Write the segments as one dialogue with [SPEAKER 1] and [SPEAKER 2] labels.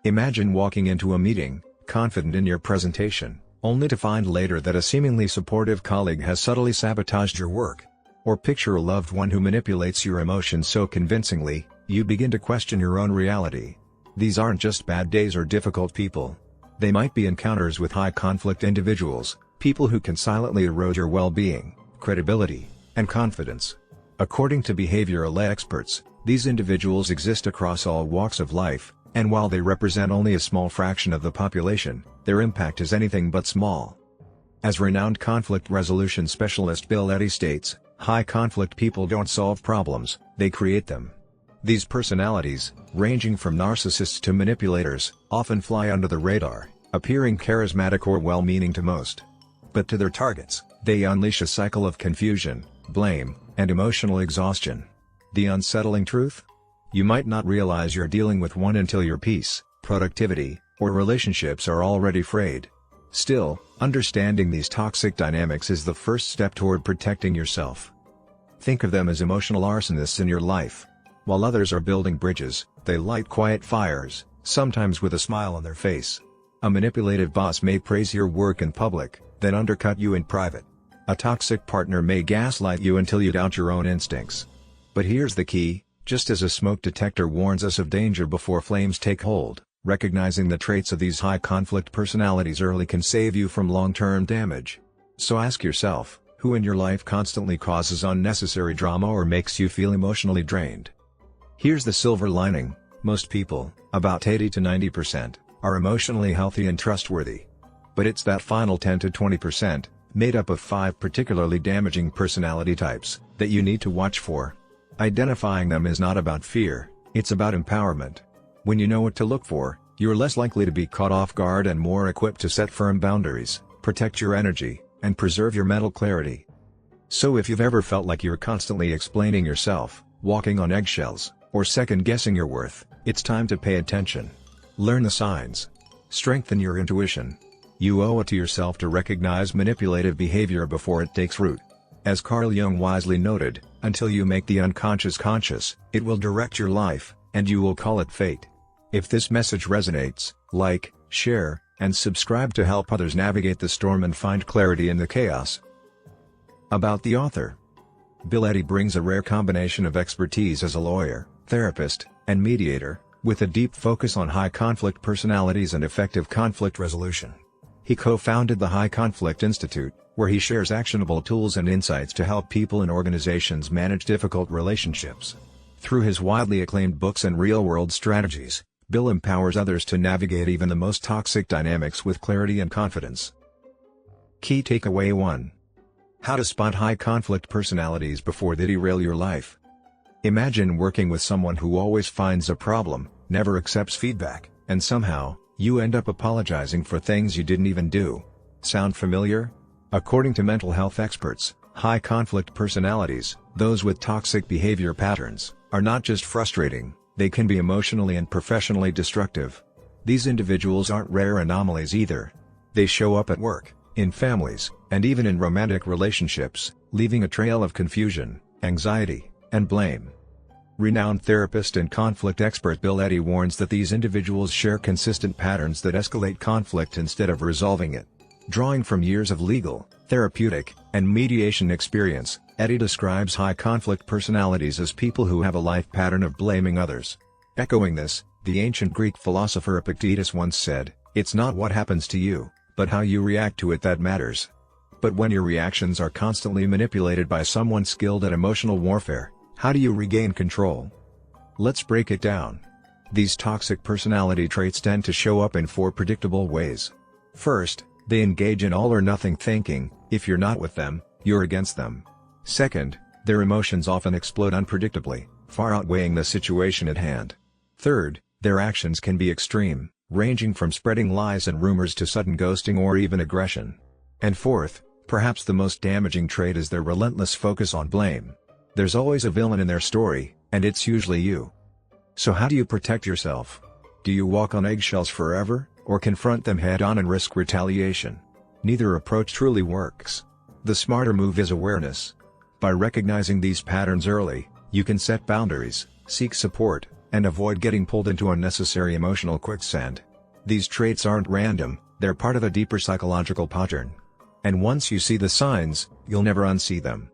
[SPEAKER 1] Imagine walking into a meeting, confident in your presentation, only to find later that a seemingly supportive colleague has subtly sabotaged your work. Or picture a loved one who manipulates your emotions so convincingly, you begin to question your own reality. These aren't just bad days or difficult people. They might be encounters with high-conflict individuals, people who can silently erode your well-being, credibility, and confidence. According to behavioral experts, these individuals exist across all walks of life, and while they represent only a small fraction of the population, their impact is anything but small. As renowned conflict resolution specialist Bill Eddy states, high-conflict people don't solve problems, they create them. These personalities, ranging from narcissists to manipulators, often fly under the radar, appearing charismatic or well-meaning to most. But to their targets, they unleash a cycle of confusion, blame, and emotional exhaustion. The unsettling truth? You might not realize you're dealing with one until your peace, productivity, or relationships are already frayed. Still, understanding these toxic dynamics is the first step toward protecting yourself. Think of them as emotional arsonists in your life. While others are building bridges, they light quiet fires, sometimes with a smile on their face. A manipulative boss may praise your work in public, then undercut you in private. A toxic partner may gaslight you until you doubt your own instincts. But here's the key: just as a smoke detector warns us of danger before flames take hold, recognizing the traits of these high-conflict personalities early can save you from long-term damage. So ask yourself, who in your life constantly causes unnecessary drama or makes you feel emotionally drained? Here's the silver lining: most people, about 80 to 90%, are emotionally healthy and trustworthy. But it's that final 10 to 20%, made up of 5 particularly damaging personality types, that you need to watch for. Identifying them is not about fear, it's about empowerment. When you know what to look for, you're less likely to be caught off guard and more equipped to set firm boundaries, protect your energy, and preserve your mental clarity. So if you've ever felt like you're constantly explaining yourself, walking on eggshells, or second-guessing your worth, it's time to pay attention. Learn the signs. Strengthen your intuition. You owe it to yourself to recognize manipulative behavior before it takes root. As Carl Jung wisely noted, until you make the unconscious conscious, it will direct your life, and you will call it fate. If this message resonates, like, share, and subscribe to help others navigate the storm and find clarity in the chaos. About the author. Bill Eddy brings a rare combination of expertise as a lawyer, therapist, and mediator, with a deep focus on high-conflict personalities and effective conflict resolution. He co-founded the High Conflict Institute, where he shares actionable tools and insights to help people and organizations manage difficult relationships. Through his widely acclaimed books and real-world strategies, Bill empowers others to navigate even the most toxic dynamics with clarity and confidence. Key Takeaway 1. How to spot high-conflict personalities before they derail your life. Imagine working with someone who always finds a problem, never accepts feedback, and somehow, you end up apologizing for things you didn't even do. Sound familiar? According to mental health experts, high-conflict personalities, those with toxic behavior patterns, are not just frustrating, they can be emotionally and professionally destructive. These individuals aren't rare anomalies either. They show up at work, in families, and even in romantic relationships, leaving a trail of confusion, anxiety, and blame. Renowned therapist and conflict expert Bill Eddy warns that these individuals share consistent patterns that escalate conflict instead of resolving it. Drawing from years of legal, therapeutic, and mediation experience, Eddy describes high-conflict personalities as people who have a life pattern of blaming others. Echoing this, the ancient Greek philosopher Epictetus once said, "It's not what happens to you, but how you react to it that matters." But when your reactions are constantly manipulated by someone skilled at emotional warfare, how do you regain control? Let's break it down. These toxic personality traits tend to show up in 4 predictable ways. First, they engage in all-or-nothing thinking. If you're not with them, you're against them. Second, their emotions often explode unpredictably, far outweighing the situation at hand. Third, their actions can be extreme, ranging from spreading lies and rumors to sudden ghosting or even aggression. And fourth, perhaps the most damaging trait is their relentless focus on blame. There's always a villain in their story, and it's usually you. So how do you protect yourself? Do you walk on eggshells forever, or confront them head-on and risk retaliation? Neither approach truly works. The smarter move is awareness. By recognizing these patterns early, you can set boundaries, seek support, and avoid getting pulled into unnecessary emotional quicksand. These traits aren't random, they're part of a deeper psychological pattern. And once you see the signs, you'll never unsee them.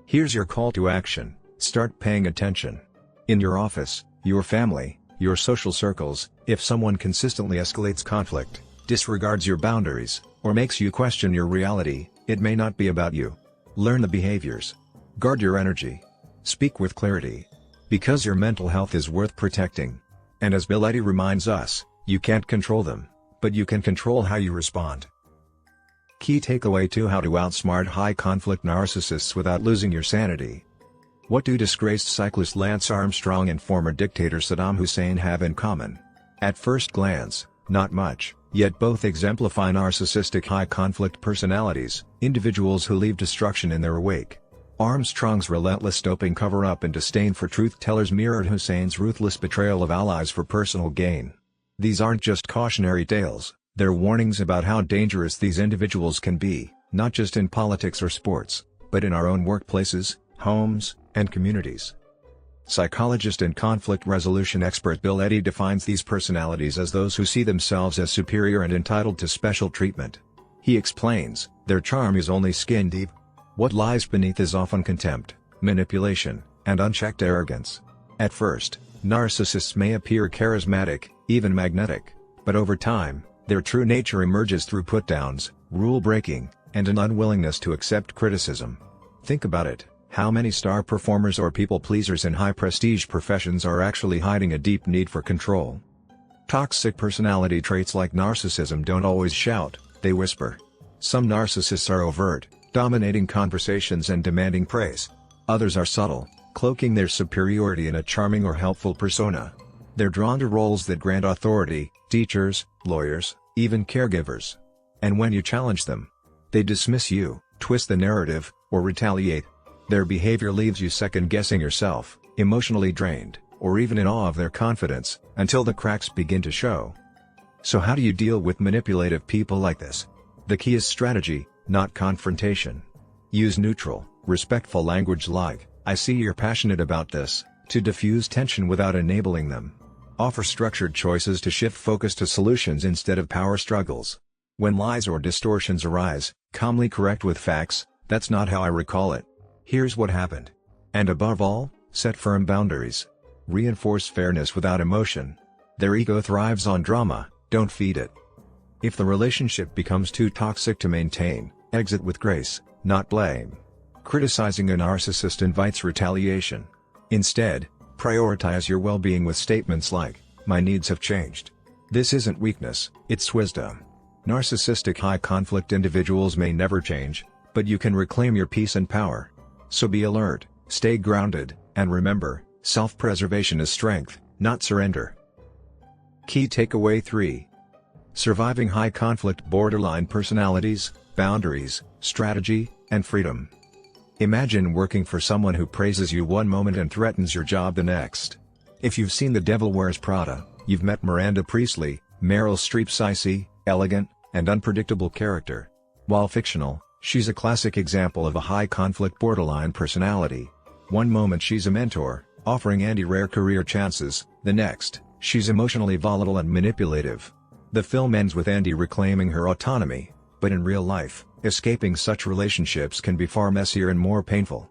[SPEAKER 1] Here's your call to action: start paying attention. In your office, your family, your social circles, if someone consistently escalates conflict, disregards your boundaries, or makes you question your reality, it may not be about you. Learn the behaviors. Guard your energy. Speak with clarity. Because your mental health is worth protecting. And as Bill Eddy reminds us, you can't control them, but you can control how you respond. Key takeaway 2: How to outsmart high-conflict narcissists without losing your sanity. What do disgraced cyclist Lance Armstrong and former dictator Saddam Hussein have in common? At first glance, not much, yet both exemplify narcissistic high-conflict personalities, individuals who leave destruction in their wake. Armstrong's relentless doping cover-up and disdain for truth-tellers mirrored Hussein's ruthless betrayal of allies for personal gain. These aren't just cautionary tales, they're warnings about how dangerous these individuals can be, not just in politics or sports, but in our own workplaces, homes, and communities. Psychologist and conflict resolution expert Bill Eddy defines these personalities as those who see themselves as superior and entitled to special treatment. He explains, their charm is only skin deep. What lies beneath is often contempt, manipulation, and unchecked arrogance. At first, narcissists may appear charismatic, even magnetic, but over time, their true nature emerges through put-downs, rule-breaking, and an unwillingness to accept criticism. Think about it: how many star performers or people-pleasers in high-prestige professions are actually hiding a deep need for control? Toxic personality traits like narcissism don't always shout, they whisper. Some narcissists are overt, dominating conversations and demanding praise. Others are subtle, cloaking their superiority in a charming or helpful persona. They're drawn to roles that grant authority: teachers, lawyers, even caregivers. And when you challenge them, they dismiss you, twist the narrative, or retaliate. Their behavior leaves you second-guessing yourself, emotionally drained, or even in awe of their confidence, until the cracks begin to show. So how do you deal with manipulative people like this? The key is strategy, not confrontation. Use neutral, respectful language like, "I see you're passionate about this," to diffuse tension without enabling them. Offer structured choices to shift focus to solutions instead of power struggles. When lies or distortions arise, calmly correct with facts, "That's not how I recall it. Here's what happened." And above all, set firm boundaries. Reinforce fairness without emotion. Their ego thrives on drama, don't feed it. If the relationship becomes too toxic to maintain, exit with grace, not blame. Criticizing a narcissist invites retaliation. Instead, prioritize your well-being with statements like, "My needs have changed." This isn't weakness, it's wisdom. Narcissistic high-conflict individuals may never change, but you can reclaim your peace and power. So be alert, stay grounded, and remember, self-preservation is strength, not surrender. Key takeaway 3. Surviving high-conflict borderline personalities, boundaries, strategy, and freedom. Imagine working for someone who praises you one moment and threatens your job the next. If you've seen The Devil Wears Prada, you've met Miranda Priestly, Meryl Streep's icy, elegant, and unpredictable character. While fictional, she's a classic example of a high-conflict borderline personality. One moment she's a mentor, offering Andy rare career chances, the next, she's emotionally volatile and manipulative. The film ends with Andy reclaiming her autonomy, but in real life, escaping such relationships can be far messier and more painful.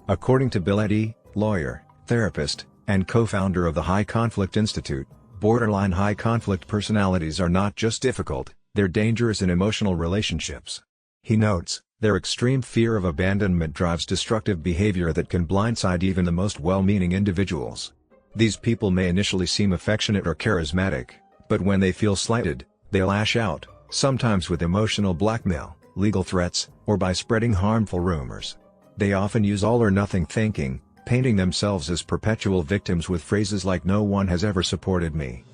[SPEAKER 1] According to Bill Eddy, lawyer, therapist, and co-founder of the High Conflict Institute, borderline high-conflict personalities are not just difficult, they're dangerous in emotional relationships. He notes, their extreme fear of abandonment drives destructive behavior that can blindside even the most well-meaning individuals. These people may initially seem affectionate or charismatic, but when they feel slighted, they lash out, sometimes with emotional blackmail, legal threats, or by spreading harmful rumors. They often use all-or-nothing thinking, painting themselves as perpetual victims with phrases like "no one has ever supported me."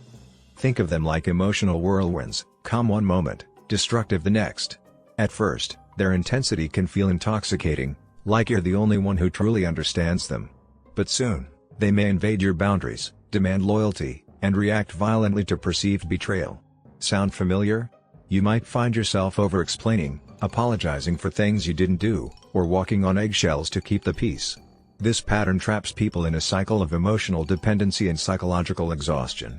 [SPEAKER 1] Think of them like emotional whirlwinds, calm one moment, destructive the next. At first, their intensity can feel intoxicating, like you're the only one who truly understands them. But soon, they may invade your boundaries, demand loyalty, and react violently to perceived betrayal. Sound familiar? You might find yourself over-explaining, apologizing for things you didn't do, or walking on eggshells to keep the peace. This pattern traps people in a cycle of emotional dependency and psychological exhaustion.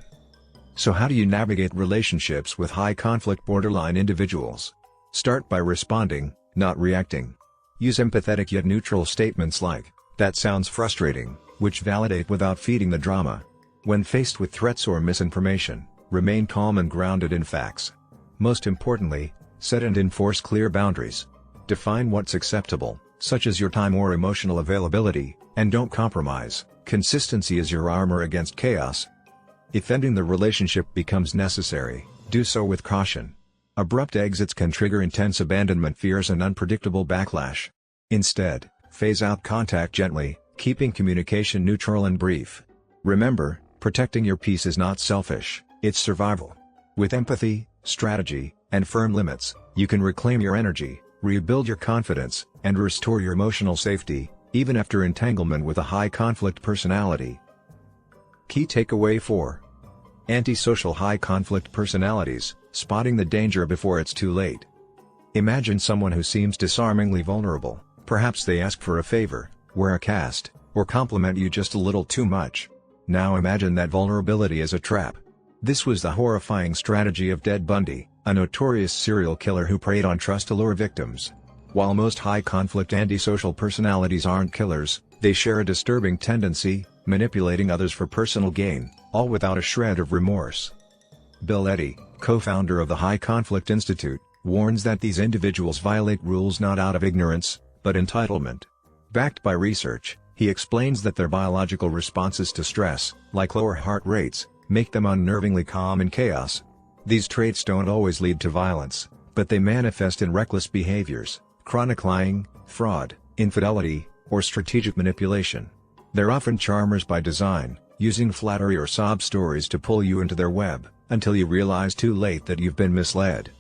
[SPEAKER 1] So how do you navigate relationships with high-conflict borderline individuals? Start by responding, not reacting. Use empathetic yet neutral statements like, "That sounds frustrating," which validate without feeding the drama. When faced with threats or misinformation, remain calm and grounded in facts. Most importantly, set and enforce clear boundaries. Define what's acceptable, such as your time or emotional availability, and don't compromise. Consistency is your armor against chaos. If ending the relationship becomes necessary, do so with caution. Abrupt exits can trigger intense abandonment fears and unpredictable backlash. Instead, phase out contact gently, keeping communication neutral and brief. Remember, protecting your peace is not selfish, it's survival. With empathy, strategy, and firm limits, you can reclaim your energy, rebuild your confidence, and restore your emotional safety, even after entanglement with a high-conflict personality. Key takeaway 4. Antisocial high-conflict personalities, spotting the danger before it's too late. Imagine someone who seems disarmingly vulnerable. Perhaps they ask for a favor, wear a cast, or compliment you just a little too much. Now imagine that vulnerability as a trap. This was the horrifying strategy of Ted Bundy, a notorious serial killer who preyed on trust to lure victims. While most high-conflict antisocial personalities aren't killers, they share a disturbing tendency, manipulating others for personal gain, all without a shred of remorse. Bill Eddy, co-founder of the High Conflict Institute, warns that these individuals violate rules not out of ignorance, but entitlement. Backed by research, he explains that their biological responses to stress, like lower heart rates, make them unnervingly calm in chaos. These traits don't always lead to violence, but they manifest in reckless behaviors, chronic lying, fraud, infidelity, or strategic manipulation. They're often charmers by design, using flattery or sob stories to pull you into their web, until you realize too late that you've been misled.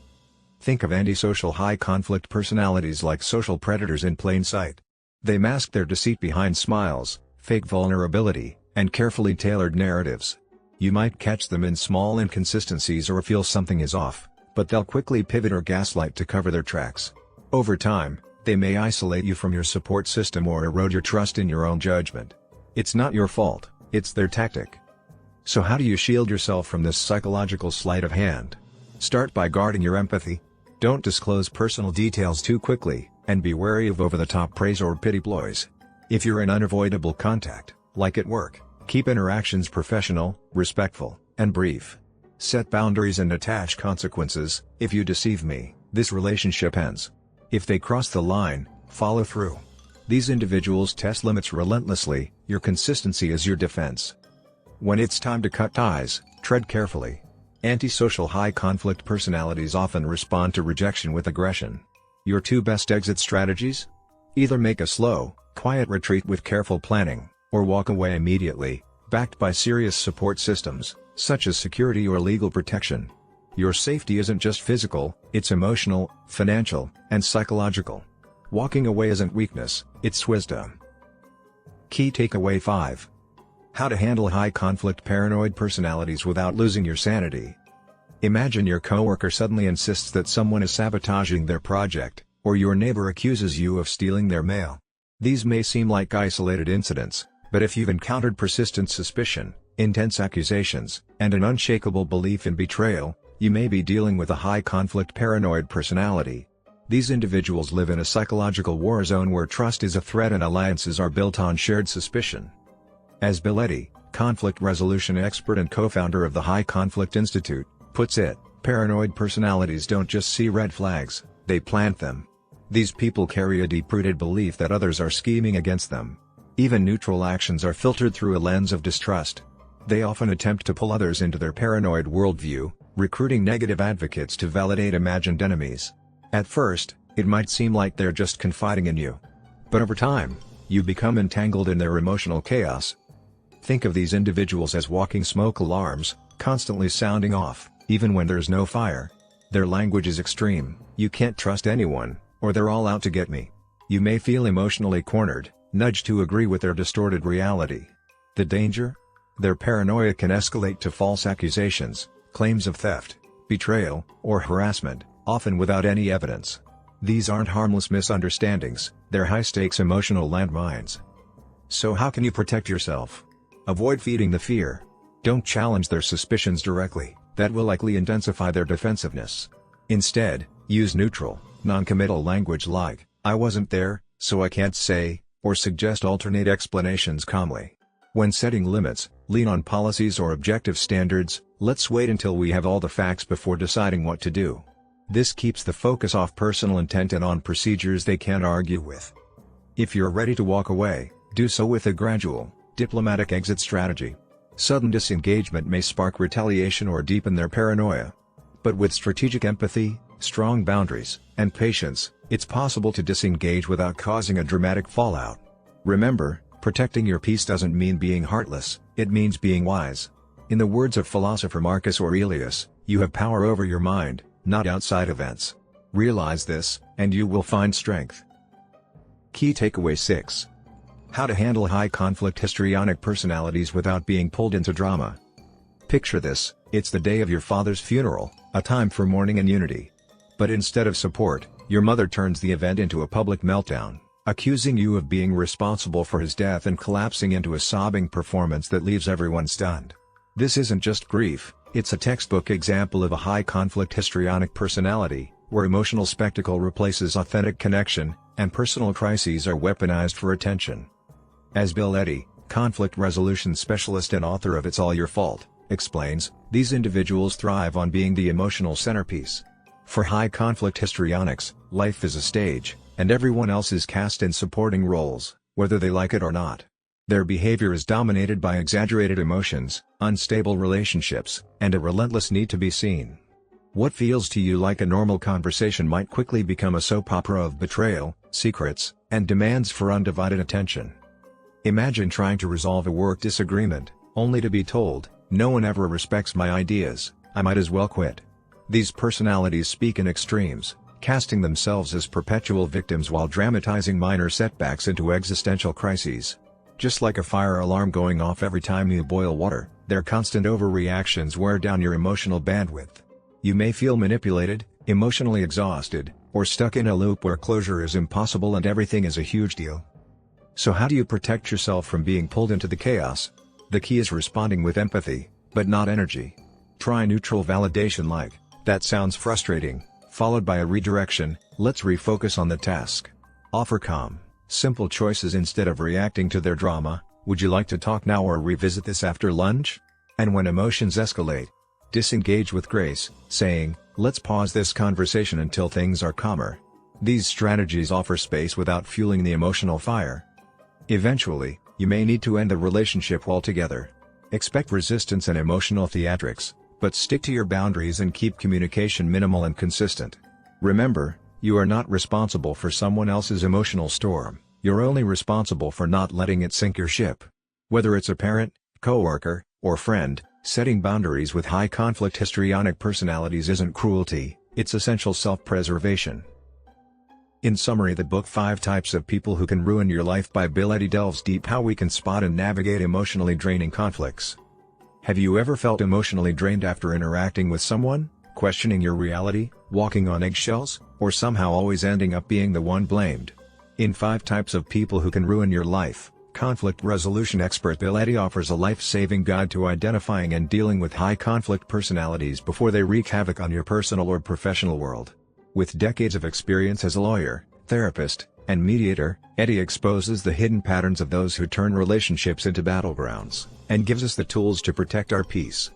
[SPEAKER 1] Think of antisocial high-conflict personalities like social predators in plain sight. They mask their deceit behind smiles, fake vulnerability, and carefully tailored narratives. You might catch them in small inconsistencies or feel something is off, but they'll quickly pivot or gaslight to cover their tracks. Over time, they may isolate you from your support system or erode your trust in your own judgment. It's not your fault, it's their tactic. So how do you shield yourself from this psychological sleight of hand? Start by guarding your empathy. Don't disclose personal details too quickly, and be wary of over-the-top praise or pity ploys. If you're in unavoidable contact, like at work, keep interactions professional, respectful, and brief. Set boundaries and attach consequences. If you deceive me, this relationship ends. If they cross the line, follow through. These individuals test limits relentlessly. Your consistency is your defense. When it's time to cut ties, tread carefully. Antisocial high-conflict personalities often respond to rejection with aggression. Your two best exit strategies? Either make a slow, quiet retreat with careful planning, or walk away immediately, backed by serious support systems, such as security or legal protection. Your safety isn't just physical, it's emotional, financial, and psychological. Walking away isn't weakness, it's wisdom. Key takeaway 5. How to handle high-conflict paranoid personalities without losing your sanity. Imagine your coworker suddenly insists that someone is sabotaging their project, or your neighbor accuses you of stealing their mail. These may seem like isolated incidents, but if you've encountered persistent suspicion, intense accusations, and an unshakable belief in betrayal, you may be dealing with a high-conflict paranoid personality. These individuals live in a psychological war zone where trust is a threat and alliances are built on shared suspicion. As Bill Eddy, conflict resolution expert and co-founder of the High Conflict Institute, puts it, paranoid personalities don't just see red flags, they plant them. These people carry a deep-rooted belief that others are scheming against them. Even neutral actions are filtered through a lens of distrust. They often attempt to pull others into their paranoid worldview, recruiting negative advocates to validate imagined enemies. At first, it might seem like they're just confiding in you. But over time, you become entangled in their emotional chaos. Think of these individuals as walking smoke alarms, constantly sounding off, even when there's no fire. Their language is extreme: "You can't trust anyone," or "They're all out to get me." You may feel emotionally cornered, nudged to agree with their distorted reality. The danger? Their paranoia can escalate to false accusations, claims of theft, betrayal, or harassment, often without any evidence. These aren't harmless misunderstandings, they're high-stakes emotional landmines. So how can you protect yourself? Avoid feeding the fear. Don't challenge their suspicions directly, that will likely intensify their defensiveness. Instead, use neutral, non-committal language like, "I wasn't there, so I can't say," or suggest alternate explanations calmly. When setting limits, lean on policies or objective standards. Let's wait until we have all the facts before deciding what to do. This keeps the focus off personal intent and on procedures they can't argue with. If you're ready to walk away, do so with a gradual, diplomatic exit strategy. Sudden disengagement may spark retaliation or deepen their paranoia. But with strategic empathy, strong boundaries, and patience, it's possible to disengage without causing a dramatic fallout. Remember, protecting your peace doesn't mean being heartless, it means being wise. In the words of philosopher Marcus Aurelius, you have power over your mind, not outside events. Realize this, and you will find strength. Key takeaway 6. How to handle high-conflict histrionic personalities without being pulled into drama. Picture this, it's the day of your father's funeral, a time for mourning and unity. But instead of support, your mother turns the event into a public meltdown, accusing you of being responsible for his death and collapsing into a sobbing performance that leaves everyone stunned. This isn't just grief, it's a textbook example of a high-conflict histrionic personality, where emotional spectacle replaces authentic connection, and personal crises are weaponized for attention. As Bill Eddy, conflict resolution specialist and author of It's All Your Fault, explains, these individuals thrive on being the emotional centerpiece. For high-conflict histrionics, life is a stage, and everyone else is cast in supporting roles, whether they like it or not. Their behavior is dominated by exaggerated emotions, unstable relationships, and a relentless need to be seen. What feels to you like a normal conversation might quickly become a soap opera of betrayal, secrets, and demands for undivided attention. Imagine trying to resolve a work disagreement, only to be told, "No one ever respects my ideas, I might as well quit." These personalities speak in extremes, casting themselves as perpetual victims while dramatizing minor setbacks into existential crises. Just like a fire alarm going off every time you boil water, their constant overreactions wear down your emotional bandwidth. You may feel manipulated, emotionally exhausted, or stuck in a loop where closure is impossible and everything is a huge deal. So how do you protect yourself from being pulled into the chaos? The key is responding with empathy, but not energy. Try neutral validation like, "That sounds frustrating," followed by a redirection, "Let's refocus on the task." Offer calm, simple choices instead of reacting to their drama. "Would you like to talk now or revisit this after lunch?" And when emotions escalate, disengage with grace, saying, "Let's pause this conversation until things are calmer." These strategies offer space without fueling the emotional fire. Eventually, you may need to end the relationship altogether. Expect resistance and emotional theatrics, but stick to your boundaries and keep communication minimal and consistent. Remember, you are not responsible for someone else's emotional storm, you're only responsible for not letting it sink your ship. Whether it's a parent, coworker, or friend, setting boundaries with high-conflict histrionic personalities isn't cruelty, it's essential self-preservation. In summary, the book 5 Types of People Who Can Ruin Your Life by Bill Eddy delves deep how we can spot and navigate emotionally draining conflicts. Have you ever felt emotionally drained after interacting with someone, questioning your reality, walking on eggshells, or somehow always ending up being the one blamed? In 5 Types of People Who Can Ruin Your Life, conflict resolution expert Bill Eddy offers a life-saving guide to identifying and dealing with high-conflict personalities before they wreak havoc on your personal or professional world. With decades of experience as a lawyer, therapist, and mediator, Eddy exposes the hidden patterns of those who turn relationships into battlegrounds, and gives us the tools to protect our peace.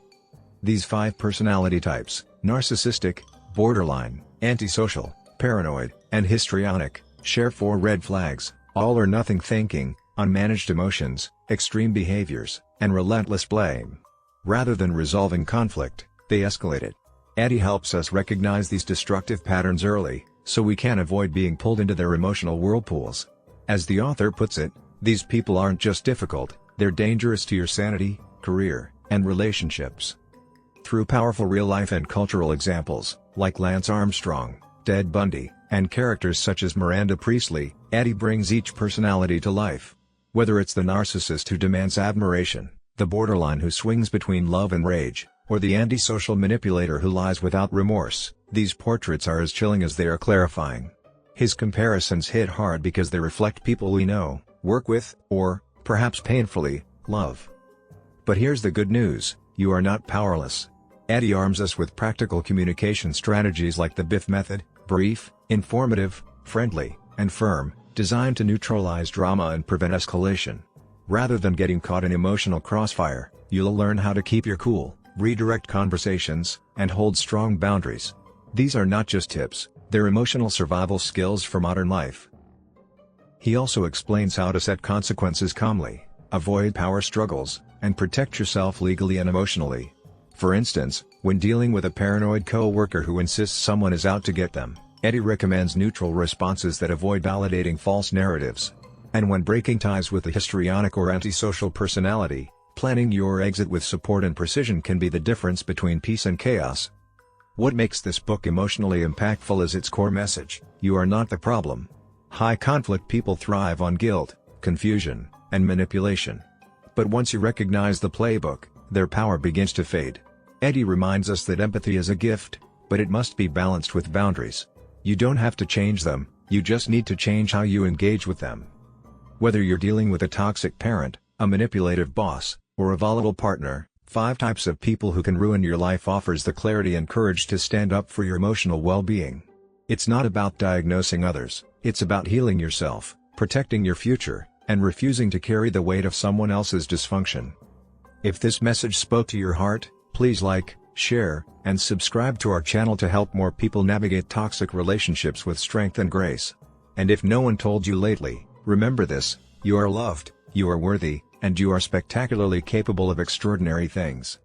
[SPEAKER 1] These 5 personality types, narcissistic, borderline, antisocial, paranoid, and histrionic, share 4 red flags: all or nothing thinking, unmanaged emotions, extreme behaviors, and relentless blame. Rather than resolving conflict, they escalate it. Eddy helps us recognize these destructive patterns early, so we can avoid being pulled into their emotional whirlpools. As the author puts it, these people aren't just difficult, they're dangerous to your sanity, career, and relationships. Through powerful real-life and cultural examples, like Lance Armstrong, Ted Bundy, and characters such as Miranda Priestly, Eddy brings each personality to life. Whether it's the narcissist who demands admiration, the borderline who swings between love and rage, or the antisocial manipulator who lies without remorse, these portraits are as chilling as they are clarifying. His comparisons hit hard because they reflect people we know, work with, or perhaps painfully, love. But here's the good news, you are not powerless. Eddy arms us with practical communication strategies like the BIF method, brief, informative, friendly, and firm, designed to neutralize drama and prevent escalation. Rather than getting caught in emotional crossfire, you'll learn how to keep your cool, redirect conversations, and hold strong boundaries. These are not just tips, they're emotional survival skills for modern life. He also explains how to set consequences calmly, avoid power struggles, and protect yourself legally and emotionally. For instance, when dealing with a paranoid coworker who insists someone is out to get them, Eddy recommends neutral responses that avoid validating false narratives. And when breaking ties with a histrionic or antisocial personality, planning your exit with support and precision can be the difference between peace and chaos. What makes this book emotionally impactful is its core message: you are not the problem. High-conflict people thrive on guilt, confusion, and manipulation. But once you recognize the playbook, their power begins to fade. Eddy reminds us that empathy is a gift, but it must be balanced with boundaries. You don't have to change them, you just need to change how you engage with them. Whether you're dealing with a toxic parent, a manipulative boss, or a volatile partner, 5 Types of People Who Can Ruin Your Life offers the clarity and courage to stand up for your emotional well-being. It's not about diagnosing others, it's about healing yourself, protecting your future, and refusing to carry the weight of someone else's dysfunction. If this message spoke to your heart, please like, share, and subscribe to our channel to help more people navigate toxic relationships with strength and grace. And if no one told you lately, remember this: you are loved, you are worthy, and you are spectacularly capable of extraordinary things.